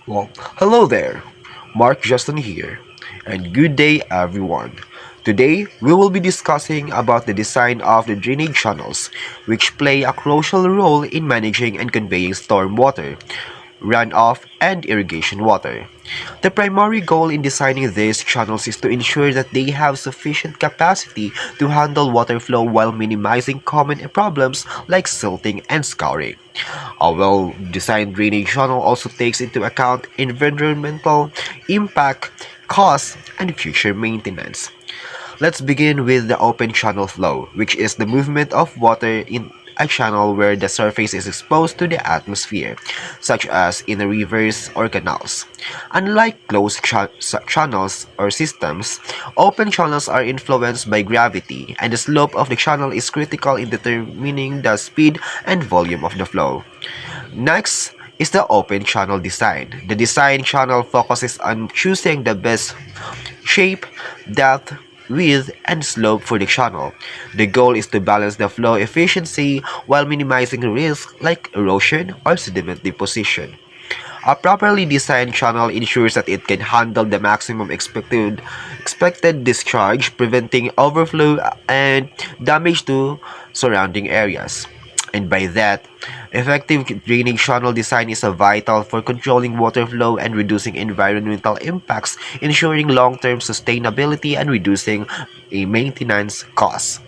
Well, hello there. Mark Justin here, and good day everyone. Today, we will be discussing about the design of the drainage channels, which play a crucial role in managing and conveying stormwater, runoff, and irrigation water. The primary goal in designing these channels is to ensure that they have sufficient capacity to handle water flow while minimizing common problems like silting and scouring. A well-designed drainage channel also takes into account environmental impact, costs, and future maintenance. Let's begin with the open channel flow, which is the movement of water in a channel where the surface is exposed to the atmosphere, such as in rivers or canals. Unlike closed channels or systems, open channels are influenced by gravity, and the slope of the channel is critical in determining the speed and volume of the flow. Next is the open channel design. The design channel focuses on choosing the best shape, depth, width, and slope for the channel. The goal is to balance the flow efficiency while minimizing risk like erosion or sediment deposition. A properly designed channel ensures that it can handle the maximum expected discharge, preventing overflow and damage to surrounding areas. And by that, effective drainage channel design is vital for controlling water flow and reducing environmental impacts, ensuring long-term sustainability and reducing a maintenance costs.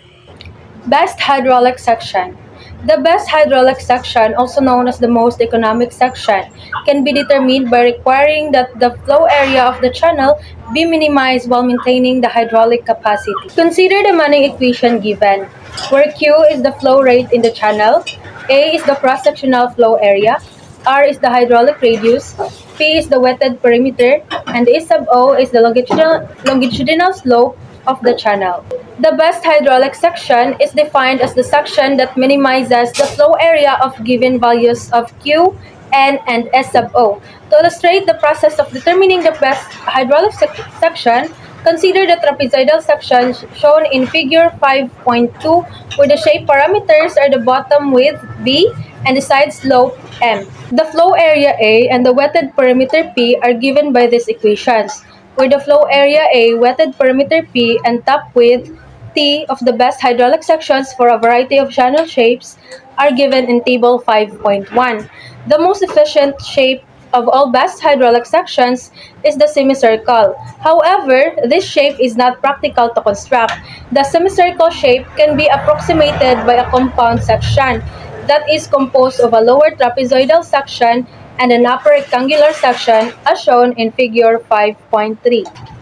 Best hydraulic section. The best hydraulic section, also known as the most economic section, can be determined by requiring that the flow area of the channel be minimized while maintaining the hydraulic capacity. Consider the Manning equation given, where Q is the flow rate in the channel, A is the cross-sectional flow area, R is the hydraulic radius, P is the wetted perimeter, and A sub O is the longitudinal slope of the channel. The best hydraulic section is defined as the section that minimizes the flow area of given values of Q, N, and S sub O. To illustrate the process of determining the best hydraulic section, consider the trapezoidal section shown in figure 5.2, where the shape parameters are the bottom width B and the side slope M. The flow area A and the wetted perimeter P are given by these equations, where the flow area A, wetted perimeter P, and top width T of the best hydraulic sections for a variety of channel shapes are given in Table 5.1. The most efficient shape of all best hydraulic sections is the semicircle. However, this shape is not practical to construct. The semicircle shape can be approximated by a compound section that is composed of a lower trapezoidal section and an upper rectangular section as shown in figure 5.3.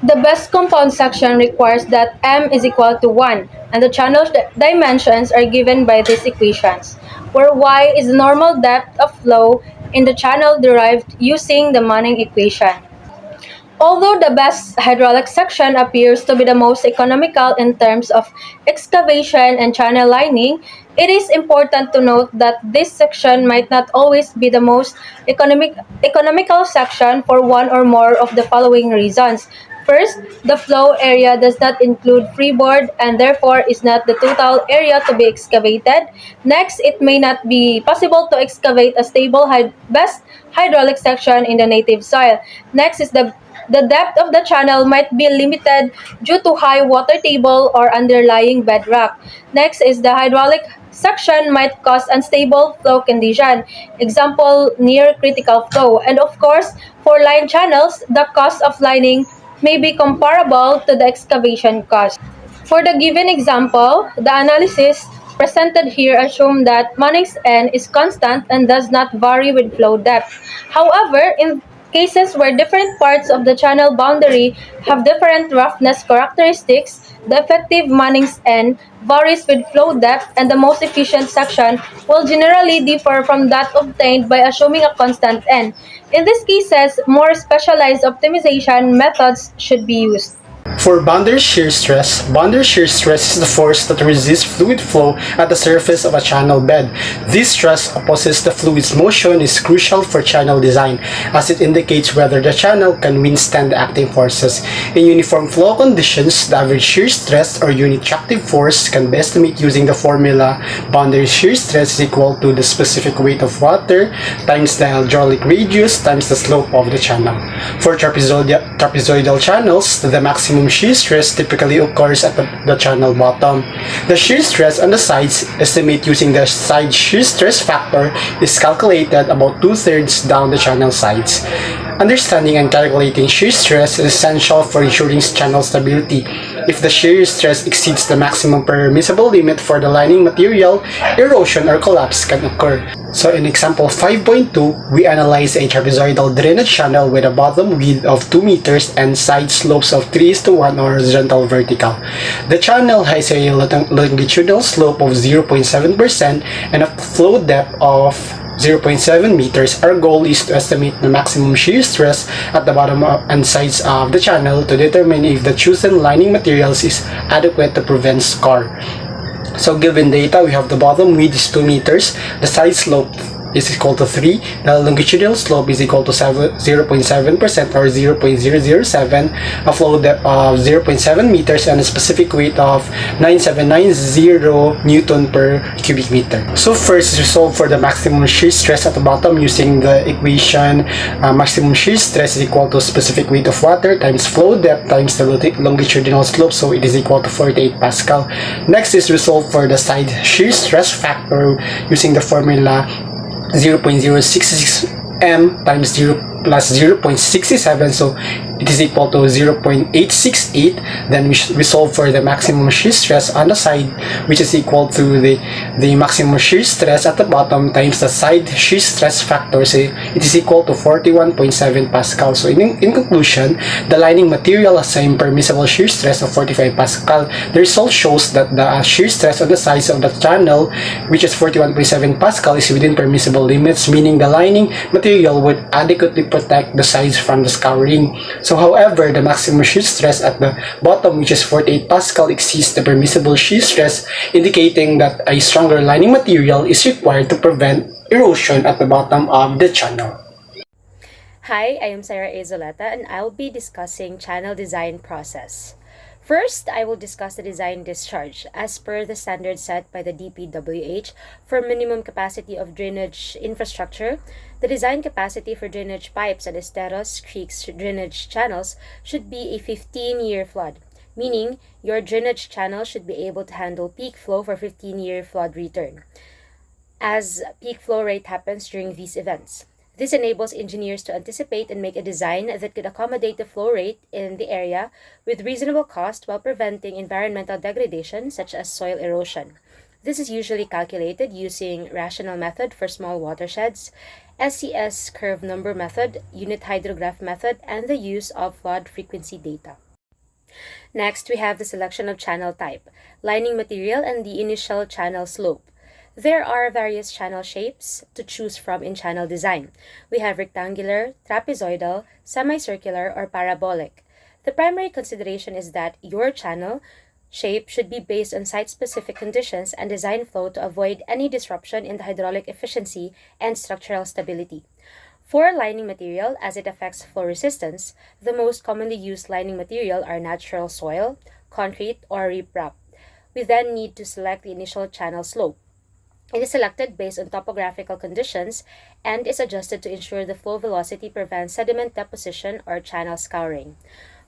The best compound section requires that m is equal to 1 and the channel's dimensions are given by these equations, where y is the normal depth of flow in the channel derived using the Manning equation. Although the best hydraulic section appears to be the most economical in terms of excavation and channel lining, it is important to note that this section might not always be the most economical section for one or more of the following reasons. First, the flow area does not include freeboard and therefore is not the total area to be excavated. Next, it may not be possible to excavate a stable best hydraulic section in the native soil. Next is the depth of the channel might be limited due to high water table or underlying bedrock. Next is the hydraulic section might cause unstable flow condition, example near critical flow. And of course, for line channels, the cost of lining may be comparable to the excavation cost. For the given example, the analysis presented here assume that Manning's n is constant and does not vary with flow depth. However, in cases where different parts of the channel boundary have different roughness characteristics, the effective Manning's n varies with flow depth and the most efficient section will generally differ from that obtained by assuming a constant n. In these cases, more specialized optimization methods should be used. For boundary shear stress is the force that resists fluid flow at the surface of a channel bed. This stress opposes the fluid's motion is crucial for channel design, as it indicates whether the channel can withstand the acting forces. In uniform flow conditions, the average shear stress or unit tractive force can be estimated using the formula boundary shear stress is equal to the specific weight of water times the hydraulic radius times the slope of the channel. For trapezoidal channels, the maximum shear stress typically occurs at the channel bottom. The shear stress on the sides, estimate using the side shear stress factor, is calculated about 2/3 down the channel sides. Understanding and calculating shear stress is essential for ensuring channel stability. If the shear stress exceeds the maximum permissible limit for the lining material, erosion or collapse can occur. So in example 5.2, we analyze a trapezoidal drainage channel with a bottom width of 2 meters and side slopes of 3:1 horizontal vertical. The channel has a longitudinal slope of 0.7% and a flow depth of 0.7 meters. Our goal is to estimate the maximum shear stress at the bottom and sides of the channel to determine if the chosen lining materials is adequate to prevent scar. So given data, we have the bottom width is 2 meters, the side slope is equal to 3, the longitudinal slope is equal to 0.7% or 0.007, a flow depth of 0.7 meters, and a specific weight of 9790 Newton per cubic meter. So first, resolve for the maximum shear stress at the bottom using the equation maximum shear stress is equal to specific weight of water times flow depth times the longitudinal slope, so it is equal to 48 Pascal. Next is resolve for the side shear stress factor using the formula 0.066 m times 0 plus 0.67, so it is equal to 0.868. Then we solve for the maximum shear stress on the side, which is equal to the maximum shear stress at the bottom times the side shear stress factor, so it is equal to 41.7 Pascal. So in conclusion, the lining material has a permissible shear stress of 45 Pascal. The result shows that the shear stress on the sides of the channel, which is 41.7 Pascal, is within permissible limits, meaning the lining material would adequately protect the sides from the scouring. So however, the maximum shear stress at the bottom, which is 48 Pascal, exceeds the permissible shear stress, indicating that a stronger lining material is required to prevent erosion at the bottom of the channel. Hi, I am Sarah Azoleta and I'll be discussing channel design process. First, I will discuss the design discharge as per the standard set by the DPWH for minimum capacity of drainage infrastructure. The design capacity for drainage pipes and esteros, creeks, drainage channels should be a 15-year flood, meaning your drainage channel should be able to handle peak flow for 15-year flood return, as peak flow rate happens during these events. This enables engineers to anticipate and make a design that could accommodate the flow rate in the area with reasonable cost while preventing environmental degradation such as soil erosion. This is usually calculated using rational method for small watersheds, SCS curve number method, unit hydrograph method, and the use of flood frequency data. Next, we have the selection of channel type, lining material, and the initial channel slope. There are various channel shapes to choose from in channel design. We have rectangular, trapezoidal, semicircular, or parabolic. The primary consideration is that your channel shape should be based on site-specific conditions and design flow to avoid any disruption in the hydraulic efficiency and structural stability. For lining material, as it affects flow resistance, the most commonly used lining material are natural soil, concrete, or riprap. We then need to select the initial channel slope. It is selected based on topographical conditions and is adjusted to ensure the flow velocity prevents sediment deposition or channel scouring.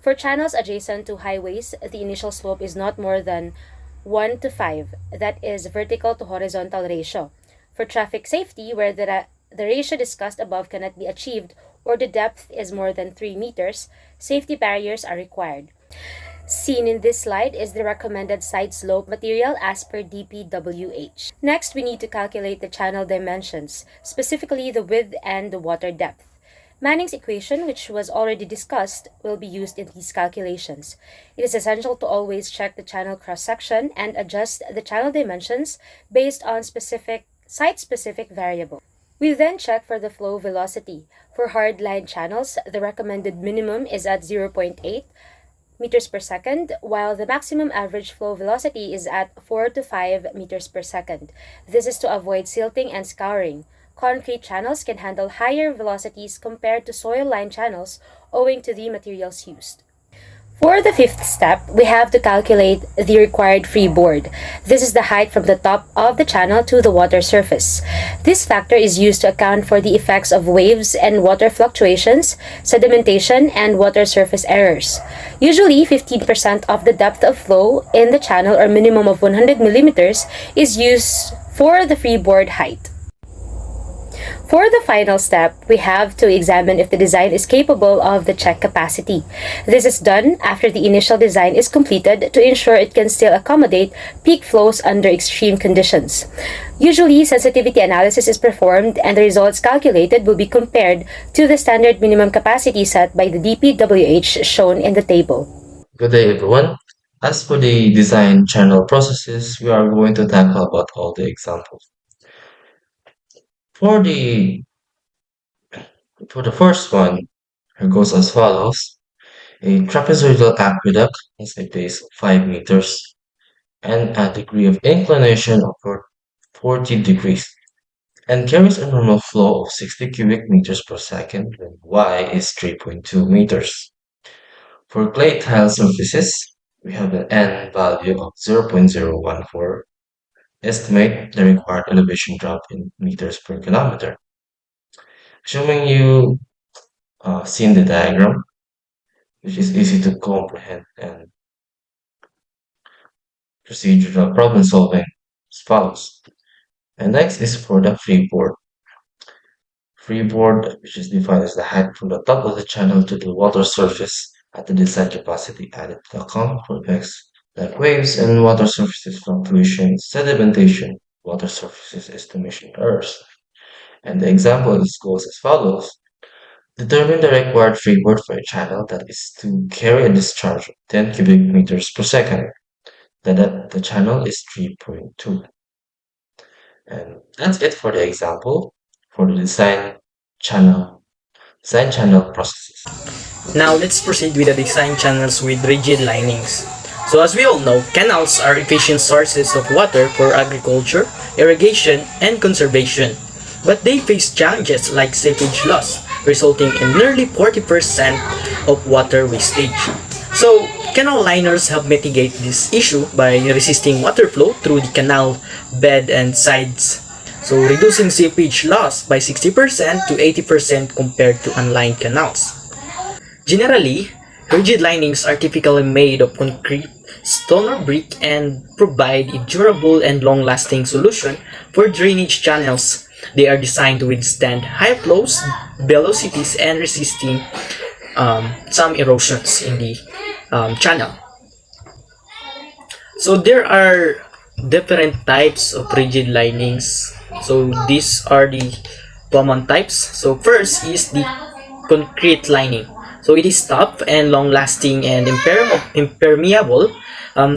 For channels adjacent to highways, the initial slope is not more than 1:5, that is vertical to horizontal ratio. For traffic safety, where the ratio discussed above cannot be achieved or the depth is more than 3 meters, safety barriers are required. Seen in this slide is the recommended side slope material as per DPWH. Next, we need to calculate the channel dimensions, specifically the width and the water depth. Manning's equation, which was already discussed, will be used in these calculations. It is essential to always check the channel cross-section and adjust the channel dimensions based on site-specific variable. We then check for the flow velocity. For hard-line channels, the recommended minimum is at 0.8 meters per second, while the maximum average flow velocity is at 4 to 5 meters per second. This is to avoid silting and scouring. Concrete channels can handle higher velocities compared to soil-lined channels owing to the materials used. For the fifth step, we have to calculate the required freeboard. This is the height from the top of the channel to the water surface. This factor is used to account for the effects of waves and water fluctuations, sedimentation, and water surface errors. Usually, 15% of the depth of flow in the channel, or minimum of 100 millimeters, is used for the freeboard height. For the final step, we have to examine if the design is capable of the check capacity. This is done after the initial design is completed to ensure it can still accommodate peak flows under extreme conditions. Usually, sensitivity analysis is performed and the results calculated will be compared to the standard minimum capacity set by the DPWH shown in the table. Good day, everyone. As for the design channel processes, we are going to tackle about all the examples. For the for the first one, it goes as follows. A trapezoidal aqueduct has a base of 5 meters and a degree of inclination of 40 degrees and carries a normal flow of 60 cubic meters per second when y is 3.2 meters. For clay tile surfaces, we have an n value of 0.014. Estimate the required elevation drop in meters per kilometer. Assuming you seen the diagram, which is easy to comprehend and procedural problem solving as follows. And next is for the freeboard. Freeboard, which is defined as the height from the top of the channel to the water surface at the design capacity added to account for effects like waves and water surfaces fluctuation, sedimentation, water surfaces estimation errors. And the example goes as follows. Determine the required freeboard for a channel that is to carry a discharge of 10 cubic meters per second. The channel is 3.2. And that's it for the example for the design channel processes. Now let's proceed with the design channels with rigid linings. So as we all know, canals are efficient sources of water for agriculture, irrigation, and conservation. But they face challenges like seepage loss, resulting in nearly 40% of water wastage. So canal liners help mitigate this issue by resisting water flow through the canal bed and sides. So reducing seepage loss by 60% to 80% compared to unlined canals. Generally, rigid linings are typically made of concrete, stone or brick and provide a durable and long-lasting solution for drainage channels. They are designed to withstand high flows, velocities, and resisting some erosions in the channel. So there are different types of rigid linings. So these are the common types. So first is the concrete lining. So it is tough and long-lasting and impermeable,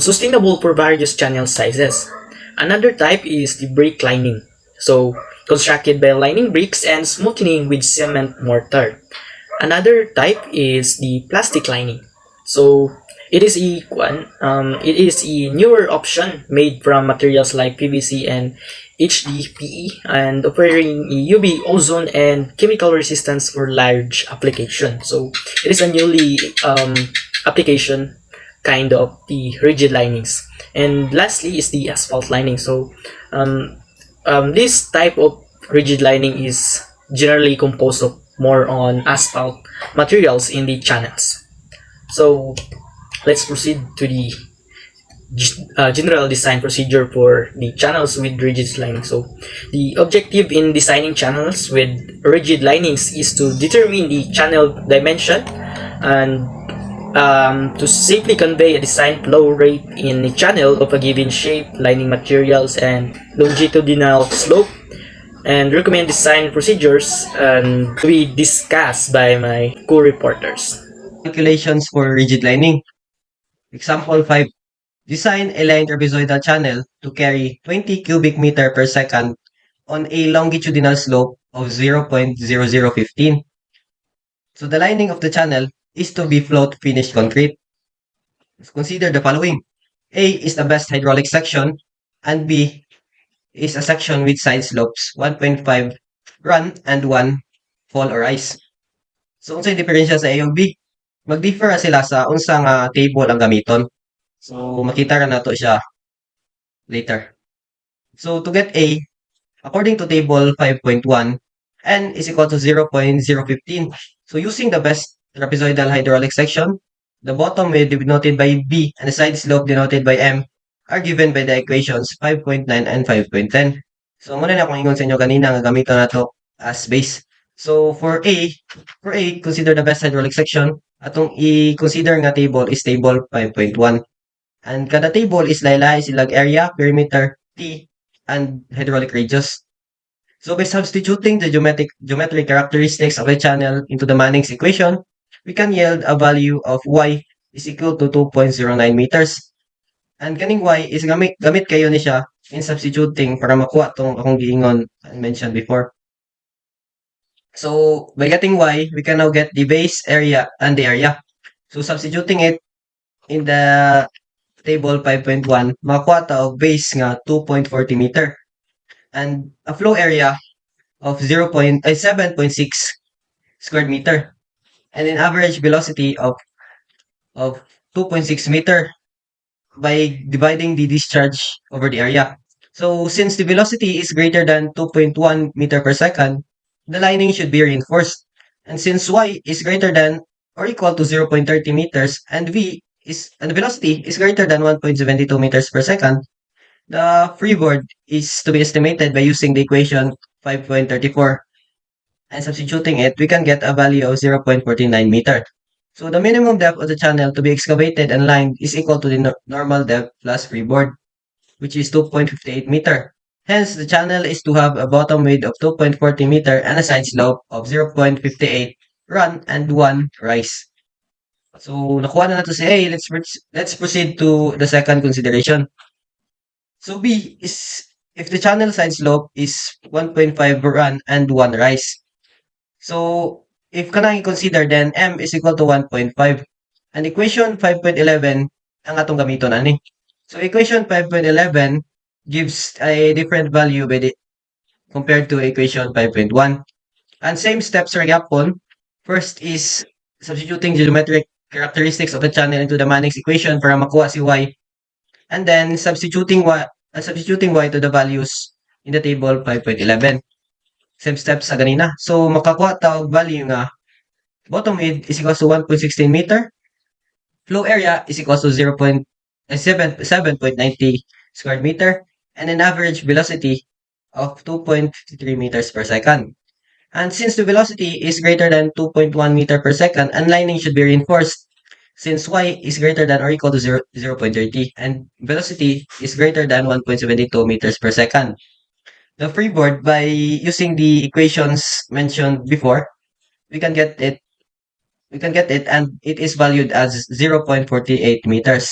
sustainable for various channel sizes. Another type is the brick lining. So constructed by lining bricks and smoothing with cement mortar. Another type is the plastic lining. So it is a newer option made from materials like PVC and HDPE and offering UV ozone and chemical resistance for large application. So it is a newly application kind of the rigid linings. And lastly is the asphalt lining. So this type of rigid lining is generally composed of more on asphalt materials in the channels. So let's proceed to the general design procedure for the channels with rigid lining. So the objective in designing channels with rigid linings is to determine the channel dimension and to safely convey a design flow rate in a channel of a given shape, lining materials, and longitudinal slope, and recommend design procedures and to be discussed by my co-reporters. Calculations for rigid lining. Example 5. Design a line trapezoidal channel to carry 20 cubic meter per second on a longitudinal slope of 0.0015. So the lining of the channel is to be float finished concrete. Consider the following. A is the best hydraulic section, and B is a section with side slopes 1.5 run and 1 fall or rise. So, unsay diferensya sa A ug B? Mag-differ sila sa unsa nga table ang gamiton. So, makita ra nato siya later. So, to get A, according to table 5.1, N is equal to 0.015. So, using the best trapezoidal hydraulic section, the bottom width denoted by B and the side slope denoted by M are given by the equations 5.9 and 5.10. So, muna na akong ingon sa inyo kanina nga gamiton nato as base. So, for A, consider the best hydraulic section. Atong i-consider nga table is table 5.1. And kada table is laylay silang area, perimeter, T, and hydraulic radius. So by substituting the geometric characteristics of a channel into the Manning's equation, we can yield a value of y is equal to 2.09 meters. And kaning y is gamit kayo ni siya in substituting para makuha tong akong giingon and mentioned before. So by getting y, we can now get the base area and the area. So substituting it in the table 5.1, makakuha ta og base nga 2.40 meter and a flow area of 7.6 square meter and an average velocity of 2.6 meter by dividing the discharge over the area. So since the velocity is greater than 2.1 meter per second, the lining should be reinforced. And since y is greater than or equal to 0.30 meters and the velocity is greater than 1.72 meters per second, the freeboard is to be estimated by using the equation 5.34 and substituting it, we can get a value of 0.49 meter. So the minimum depth of the channel to be excavated and lined is equal to the normal depth plus freeboard, which is 2.58 meter. Hence, the channel is to have a bottom width of 2.40 meter and a side slope of 0.58 run and 1 rise. So, nakuha na nato si A. Let's proceed to the second consideration. So, B is if the channel side slope is 1.5 run and 1 rise. So, if kanang i-consider, then M is equal to 1.5. And equation 5.11 ang atong gamiton ani. So, equation 5.11 gives a different value compared to equation 5.1. And same steps are yapon. First is substituting geometric characteristics of the channel into the Manning's equation para makuha si y. And then substituting y to the values in the table 5.11. Same steps sa ganina. So makakuha ta og value nga bottom width is equals to 1.16 meter. Flow area is equals to 7.90 square meter and an average velocity of 2.3 meters per second. And since the velocity is greater than 2.1 meter per second, lining should be reinforced since y is greater than or equal to 0.30 and velocity is greater than 1.72 meters per second. The freeboard, by using the equations mentioned before, we can get it and it is valued as 0.48 meters.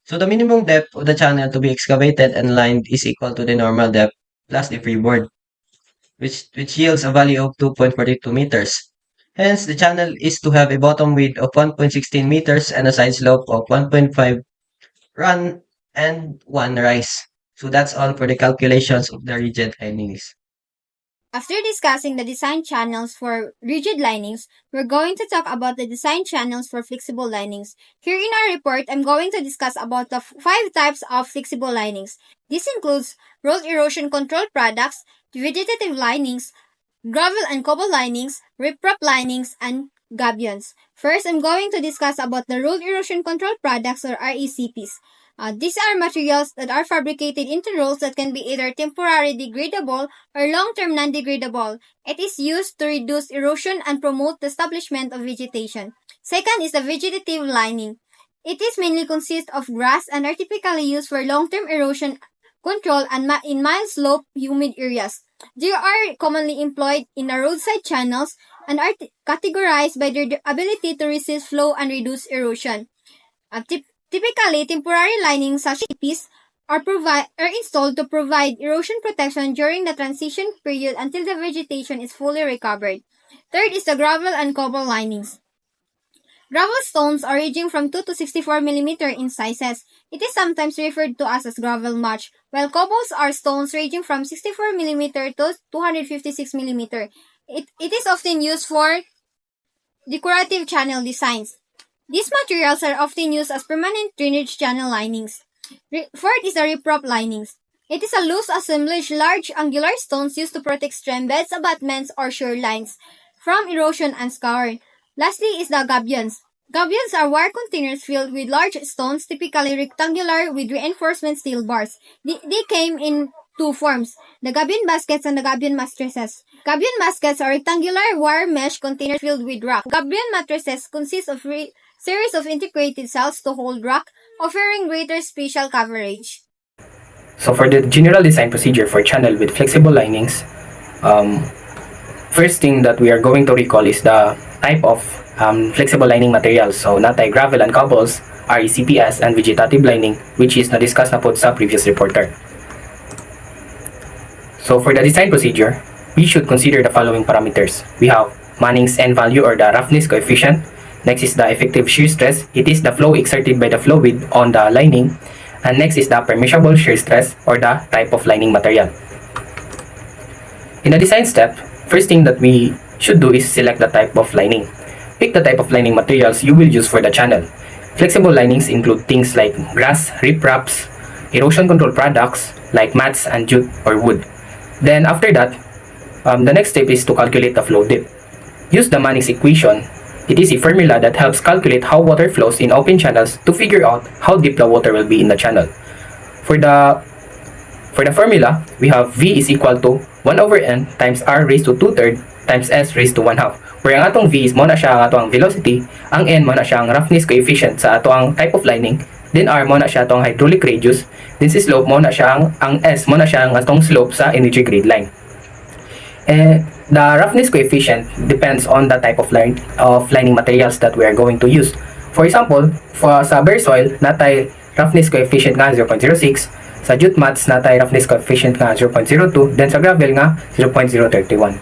So the minimum depth of the channel to be excavated and lined is equal to the normal depth plus the freeboard, which yields a value of 2.42 meters. Hence, the channel is to have a bottom width of 1.16 meters and a side slope of 1.5 run and 1 rise. So that's all for the calculations of the rigid linings. After discussing the design channels for rigid linings, we're going to talk about the design channels for flexible linings. Here in our report, I'm going to discuss about the 5 types of flexible linings. This includes rolled erosion control products, vegetative linings, gravel and cobble linings, riprap linings, and gabions. First, I'm going to discuss about the rolled erosion control products or RECPs. These are materials that are fabricated into rolls that can be either temporary degradable or long-term non-degradable. It is used to reduce erosion and promote the establishment of vegetation. Second is the vegetative lining. It is mainly consists of grass and are typically used for long-term erosion control and in mild slope humid areas. They are commonly employed in the roadside channels and are categorized by their ability to resist flow and reduce erosion. Typically, temporary linings such as EPs are installed to provide erosion protection during the transition period until the vegetation is fully recovered. Third is the gravel and cobble linings. Gravel stones are ranging from 2 to 64 millimeter in sizes. It is sometimes referred to as gravel mulch, while cobbles are stones ranging from 64 millimeter to 256 millimeter. It is often used for decorative channel designs. These materials are often used as permanent drainage channel linings. Fourth is the riprap linings. It is a loose assemblage, large angular stones used to protect stream beds, abutments, or shorelines from erosion and scour. Lastly is the gabions. Gabions are wire containers filled with large stones, typically rectangular with reinforcement steel bars. They came in two forms, the gabion baskets and the gabion mattresses. Gabion baskets are rectangular wire mesh containers filled with rock. Gabion mattresses consist of series of integrated cells to hold rock, offering greater spatial coverage. So for the general design procedure for channel with flexible linings, first thing that we are going to recall is the type of flexible lining materials. So natay gravel and cobbles, RECPS, and vegetative lining, which is na-discuss na po sa previous reporter. So for the design procedure, we should consider the following parameters. We have Manning's N value or the roughness coefficient. Next is the effective shear stress. It is the flow exerted by the flow width on the lining. And next is the permeable shear stress or the type of lining material. In the design step, first thing that we should do is select the type of lining. Pick the type of lining materials you will use for the channel. Flexible linings include things like grass, ripraps, erosion control products like mats and jute or wood. Then after that, the next step is to calculate the flow depth. Use the Manning's equation. It is a formula that helps calculate how water flows in open channels to figure out how deep the water will be in the channel. For the formula, we have V is equal to 1 over N times R raised to 2/3 times S raised to 1/2. Where ang atong V is mo na siya ang atong velocity, ang N mo na siya ang roughness coefficient sa atong type of lining, then R mo na siya atong hydraulic radius, then si slope mo na siya ang S mo na siya ang atong slope sa energy grade line. And the roughness coefficient depends on the type of lining materials that we are going to use. For example, sa bare soil, natay roughness coefficient nga 0.06, sa jute mats natay roughness coefficient nga 0.02, then sa gravel nga 0.031.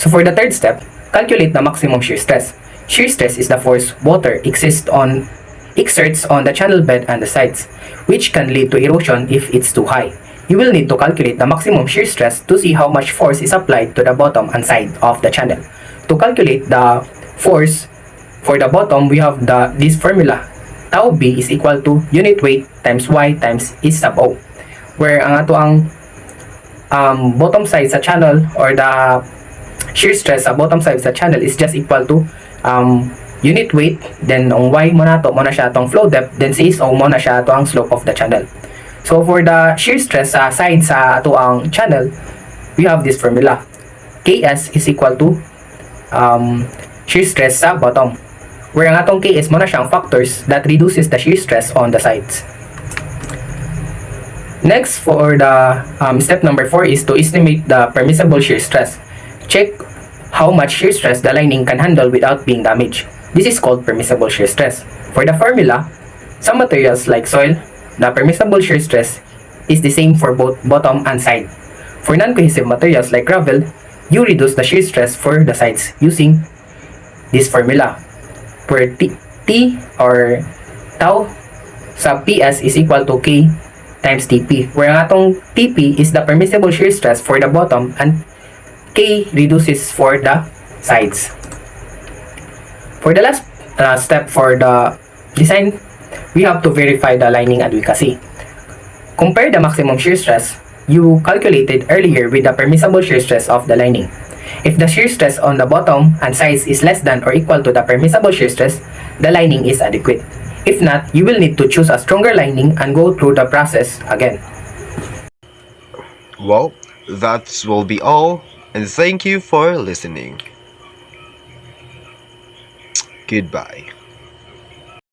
So for the third step, calculate the maximum shear stress. Shear stress is the force water exerts on the channel bed and the sides, which can lead to erosion if it's too high. You will need to calculate the maximum shear stress to see how much force is applied to the bottom and side of the channel. To calculate the force for the bottom, we have this formula. Tau B is equal to unit weight times Y times E sub O, where ang ato ang bottom side sa channel or the shear stress sa bottom side sa channel is just equal to unit weight, then ang Y mo na siya atong flow depth, then si SO mo na siya ato ang slope of the channel. So for the shear stress sa side sa ato ang channel, we have this formula. Ks is equal to shear stress sa bottom, where ang atong Ks mo na siyang factors that reduces the shear stress on the sides. Next, for the step number 4 is to estimate the permissible shear stress. Check how much shear stress the lining can handle without being damaged. This is called permissible shear stress. For the formula, some materials like soil, the permissible shear stress is the same for both bottom and side. For non-cohesive materials like gravel, you reduce the shear stress for the sides using this formula, where T or tau sa PS is equal to K times TP, where ang atong TP is the permissible shear stress for the bottom and K reduces for the sides. For the last step for the design, we have to verify the lining advocacy. Compare the maximum shear stress you calculated earlier with the permissible shear stress of the lining. If the shear stress on the bottom and sides is less than or equal to the permissible shear stress, the lining is adequate. If not, you will need to choose a stronger lining and go through the process again. Well, that will be all, and thank you for listening. Goodbye.